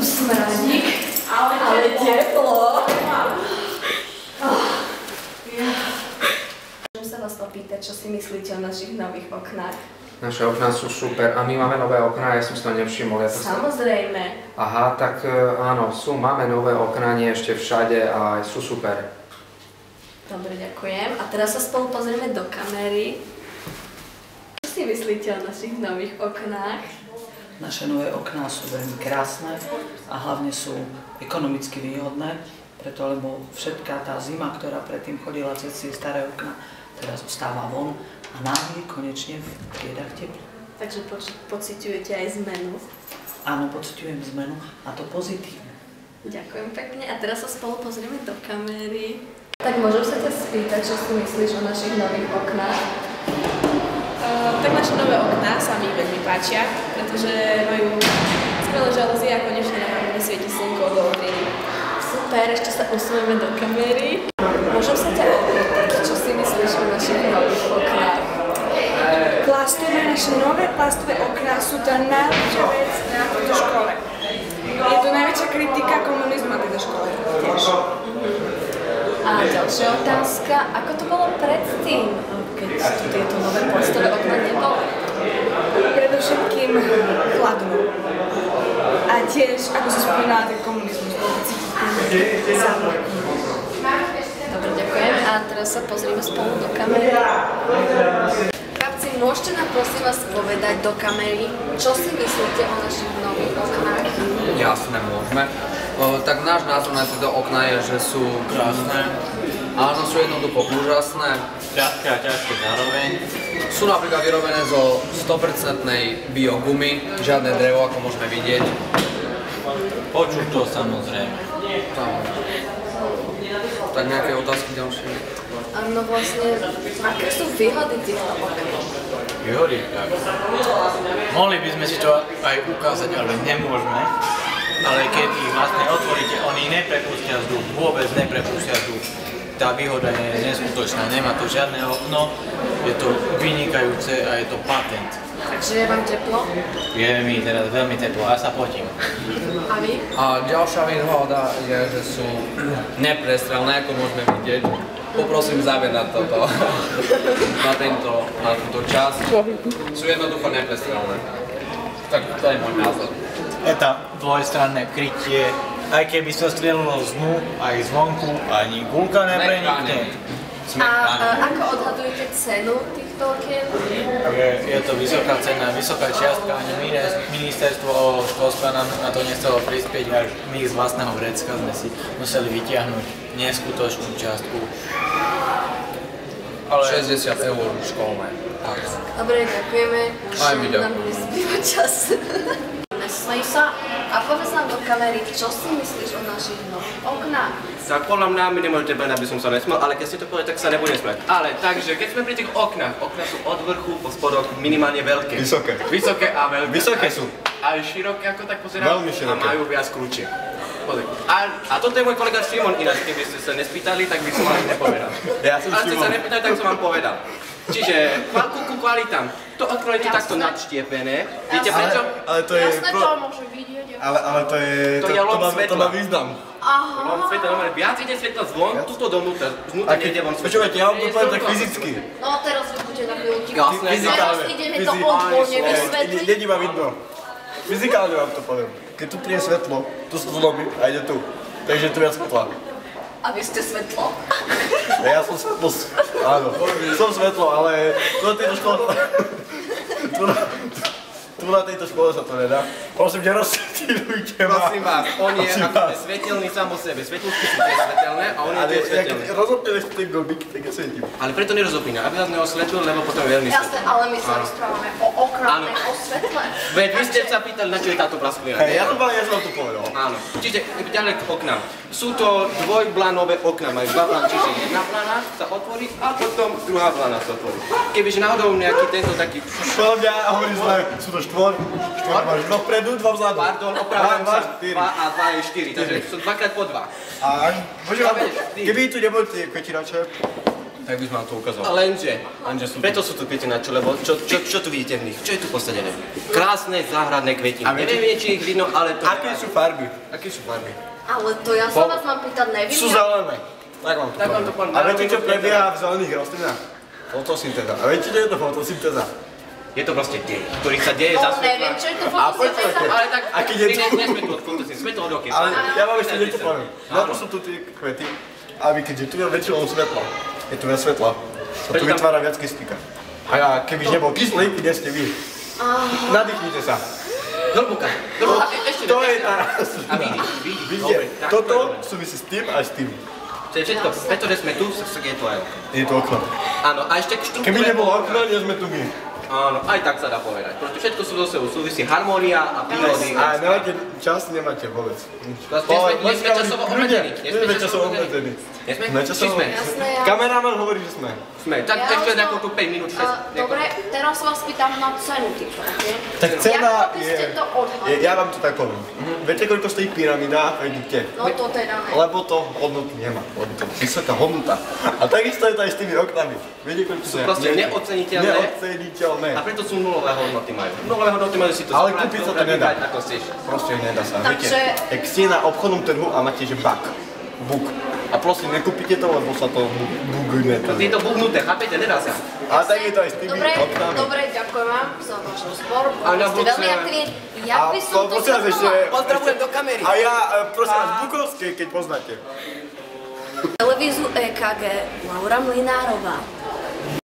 Smradík, ale teplo. Môžem sa vás opýtať, čo si myslíte o našich nových oknách? Naše okná sú super a my máme nové okná, ja som si to nevšimol. Samozrejme. Aha, tak áno, máme nové okná, nie ešte všade a sú super. Dobre, ďakujem. A teraz sa spolu pozrieme do kamery. Čo si myslíte o našich nových oknách? Naše nové okná sú veľmi krásne a hlavne sú ekonomicky výhodné, preto lebo všetká tá zima, ktorá predtým chodila cez tie staré okná, teraz ostáva von a náhle konečne v triedách teplo. Takže pociťujete aj zmenu? Áno, pociťujem zmenu a to pozitívne. Ďakujem pekne a teraz sa spolu pozrieme do kamery. Tak môžem sa ťa spýtať, čo si myslíš o našich nových oknách? Tak naše nové okná sa mi veľmi páčia, pretože majú skvelé žalúzie a konečne na mňa svieti slnko do obriny. Super, ešte sa usunieme do kamery. Môžem sa ťa opýtať, čo si myslíš o našich nových oknách? Naše nové plastové okná sú tá najlepšia vec na tejto škole. Je to najväčšia kritika komunizmu na tejto škole tiež. A ďalšia otázka, ako to bolo predtým, keď tu tieto nové plastové okná neboli? Predovšetkým chladno. A tiež, ako sa spomínala, ten komunizmus bol cítiť ten zámok. Dobre, ďakujem. A teraz sa pozrieme spolu do kamery. Chlapci, môžete nám prosím vás povedať do kamery, čo si myslíte o našich nových oknách? Jasné, môžeme. Tak náš názor na tieto okná je, že sú krásne. Áno, sú jednoducho úžasné. Ťažké a ťažké zároveň. Sú napríklad vyrobené zo 100% biogumy, žiadne drevo, ako môžeme vidieť. Počuť to samozrejme. Tak nejaké otázky ďalšie? Áno, vlastne, aké sú výhody týchto okien? Výhody, tak. Mohli by sme si to aj ukázať, ale nemôžeme. Ale keď ich vlastne otvoríte, oni neprepustia vzduch, vôbec neprepustia vzduch. Tá výhoda je neskutočná, nemá to žiadne okno, je to vynikajúce a je to patent. Takže je vám teplo? Je mi teraz veľmi teplo, ja sa potím. A vy? A ďalšia výhoda je, že sú neprestrelné, ako môžeme vidieť. Poprosím záver na toto, na túto časť. Sú jednoducho neprestrelné. Tak to je môj názor. Je tam dvojstranné krytie, aj keby sa strelilo z dnu, aj zvonku, ani guľka neprenikne. A ako odhadujete cenu týchto okien? Je to vysoká cena, vysoká čiastka, ani ministerstvo školstva nám na to nechcelo prispieť, až my z vlastného vrecka sme si museli vytiahnuť neskutočnú čiastku. Ale 60 eur školné. Dobre, ďakujeme. Aj my ďakujeme. Nám nezbýva čas. Nesmej sa a povedz nám do kamery, čo si myslíš o našich nových oknách? Tak podľa mňa mi nemôžete povedať, aby som sa nesmel, ale keď ste to povedali, tak sa nebudem smiať. Ale takže, keď sme pri tých oknách, okná sú od vrchu po spodoch minimálne veľké. Vysoké. Vysoké a veľké. Vysoké sú. Aj široké, ako tak pozerám. Veľmi široké. A majú viac kľúčiek. A toto je môj kolega Šimon, ináč keby ste sa nespýtali, tak by som vám nepovedal. Ja som Ale ste Šimon. sa nepýtali, tak som vám povedal. Čiže kvalitku ku kvalitám. To okno je tu takto nadštiepené. Viete prečo? Ale to je... Jasné, to môže vidieť. Ale to je... To je lom svetla. To má význam. Lom svetla, normálne viac ide svetla zvon, tuto dovnútra. Znútra nejde von svetla. Počúvajte, ja vám to poviem tak fyzicky. No teraz vy buďte na chvíľu. Jasné. Teraz ideme to odborne vysvetliť. Není ma vidno. Fyzikálne vám to poviem. Keď tu príde svetlo, tu sa zlomí a ide tu. Takže tu viac svetla. A vy ste svetlo? Ja som svetlo. Áno, som svetlo, ale tu na tejto škole... Tu na tejto škole sa to nedá. Prosím, nerozsvetilujte ma. Prosím vás, on je ako svetelný sám o sebe. Svetlúčky sú tiež svetelné a on je tiež svetelný. Ale rozopneš ten gobík, tak ja svetím. Ale preto nerozopína, aby nás neosvetlil, lebo potom je veľmi Jasné, svetlý. ale my sa rozprávame o oknách, o svetle. Veď vy ste sa pýtali, na čo je táto plasklina. Ja som to povedal. Áno. Čiže ďalej k oknám. Sú to dvojblánové okná, majú dva blány, čiže jedna blána sa otvorí a potom druhá blána sa otvorí. Kebyže náhodou nejaký tento taký... Škodia a hovorí zle, sú to štvor máš dva vpredu, dva vzadu. Pardon, opravujem sa, 2 a 2 je 4, takže sú 2x po 2. A keby tu neboli tie kvetinače, tak by sme vám to ukázali. Lenže sú preto sú tu kvetiny na čo, lebo čo tu vidíte v nich? Čo je tu posadené? Krásne záhradné kvetiny. Neviem, či ich vidno, ale to... Aké sú farby? Ale to ja sa vás mám pýtať, neviem. Sú zelené. Tak vám to pán poviem. A viete, čo prebieha v zelených rastlinách? Fotosyntéza. A viete, čo je to fotosyntéza? Je to proste dej, ktorý sa deje za svetla. Neviem, čo je to A fotosyntéza. počkajte. Ale tak, A keď je to... nesme tu od fotosyntézy, sme tu od oky. Ale ja vám ešte niečo poviem. Na to sú tu tie kvety, aby keďže tu je väčšinou svetla, je tu viac svetla, to tu vytvára viac kyslíka. A kebyže nebol kyslík, kde ste vy? Nadýchnite sa. Hlboka, ešte To je tá rastlina. A vidíš. Vidíte, toto súvisí s tým a s tým. To je všetko, pretože sme tu, tak je to aj okno. Je to okno. Áno, a ešte k štruktúre... Keby nebolo okno, nie sme tu my. Áno, aj tak sa dá povedať. Proste všetko sú so sebou súvisí harmónia a prírody. A nemáte čas, nemáte vôbec. Nie sme časovo obmedzení. Nie sme časovo obmedzení. Sme? Či sme? Kameraman hovorí, že sme. Sme, tak ešte nejakú 5 minút, 6. Dobre, teraz vás pýtam na cenu týchto, ok? Tak cena by ste to odhadli? ja vám to tak poviem. Viete, koľko stojí pyramída v Egypte? No to teda ne. Lebo to hodnotu nemá, lebo to je vysoká hodnota. A takisto je to aj s tými oknami. Viete, koľko Sú proste neoceniteľné. Neoceniteľné. A preto sú nulové hodnoty majú. Nulové hodnoty majú si to Ale kúpiť sa to nedá. Ako chceš. Proste nedá sa. Takže- Viete, ak ste na obchodnom trhu a máte, že buk. A prosím, nekúpite to, lebo sa to bugne. Je to bugnuté, chápete? Nedá sa. A tak je to aj s tými oknami. Dobre, ďakujem vám za váš rozbor. A na Ste veľmi budúce- aktívni. Ja by som to prosím vás ešte... zhrnula. Pozdravujem do kamery. A ja, prosím vás, Bukovské, keď poznáte. Televízu EKG Laura Mlynárová.